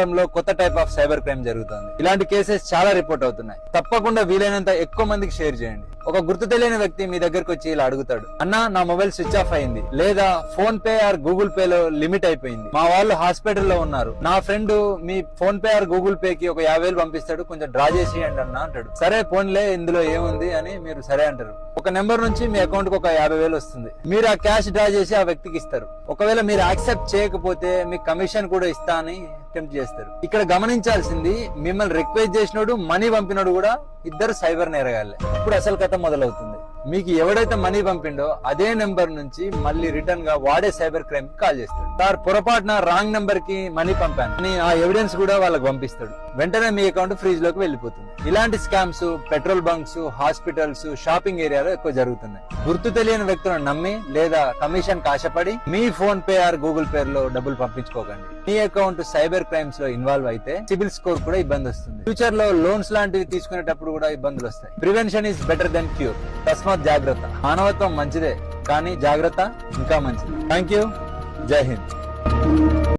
లో కొత్త type of cyber crime జరుగుతుంది. ఇలాంటి కేసెస్ చాలా రిపోర్ట్ అవుతున్నాయి. తప్పకుండా వీలైనంత ఎక్కువ మందికి షేర్ చేయండి. ఒక గుర్తు తెలియని వ్యక్తి మీ దగ్గరకు వచ్చి ఇలా అడుగుతాడు, అన్నా నా మొబైల్ స్విచ్ ఆఫ్ అయింది, లేదా phone pay or Google pay లో లిమిట్ అయిపోయింది, మా వాళ్ళు హాస్పిటల్లో ఉన్నారు, నా friend me PhonePe or Google pay కి ఒక 50,000 పంపిస్తాడు, కొంచెం డ్రా చేసేయండి అన్న అంటాడు. సరే ఫోన్లే, ఇందులో ఏముంది అని మీరు సరే అంటారు. ఒక నెంబర్ నుంచి మీ అకౌంట్ కు ఒక 50,000 వస్తుంది. మీరు ఆ క్యాష్ డ్రా చేసి ఆ వ్యక్తికి ఇస్తారు. ఒకవేళ మీరు యాక్సెప్ట్ చేయకపోతే మీకు కమిషన్ కూడా ఇస్తా అని అటెంప్ట్ చేస్తారు. ఇక్కడ గమనించాల్సింది, మిమ్మల్ని రిక్వెస్ట్ చేసినోడు మనీ పంపినోడు కూడా ఇద్దరు సైబర్ నేరగాళ్లే. ఇప్పుడు అసలు కథ మొదలవుతుంది. మీకు ఎవడైతే మనీ పంపిండో అదే నెంబర్ నుంచి మళ్ళీ రిటర్న్ గా వాడే సైబర్ క్రైమ్ కాల్ చేస్తాడు. సార్ పొరపాటున రాంగ్ నెంబర్ కి మనీ పంపాను అని ఆ ఎవిడెన్స్ కూడా వాళ్ళకి పంపిస్తాడు. వెంటనే మీ అకౌంట్ ఫ్రీజ్ లోకి వెళ్ళిపోతుంది. ఇలాంటి scams petrol bunks, hospitals, shopping ఏరియాలో ఎక్కువ జరుగుతున్నాయి. గుర్తు తెలియని వ్యక్తులను నమ్మి లేదా కమిషన్ ఆశపడి మీ PhonePe or Google pay లో డబ్బులు పంపించుకోకండి. మీ అకౌంట్ సైబర్ క్రైమ్స్ లో ఇన్వాల్వ్ అయితే సిబిల్ స్కోర్ కూడా ఇబ్బంది వస్తుంది. ఫ్యూచర్ లో లోన్స్ లాంటివి తీసుకునేటప్పుడు కూడా ఇబ్బందులు వస్తాయి. Prevention is better than cure. తస్మాత్ జాగ్రత్త. మానవత్వం మంచిదే, కానీ జాగ్రత్త ఇంకా మంచిది. Thank you. జై హింద్.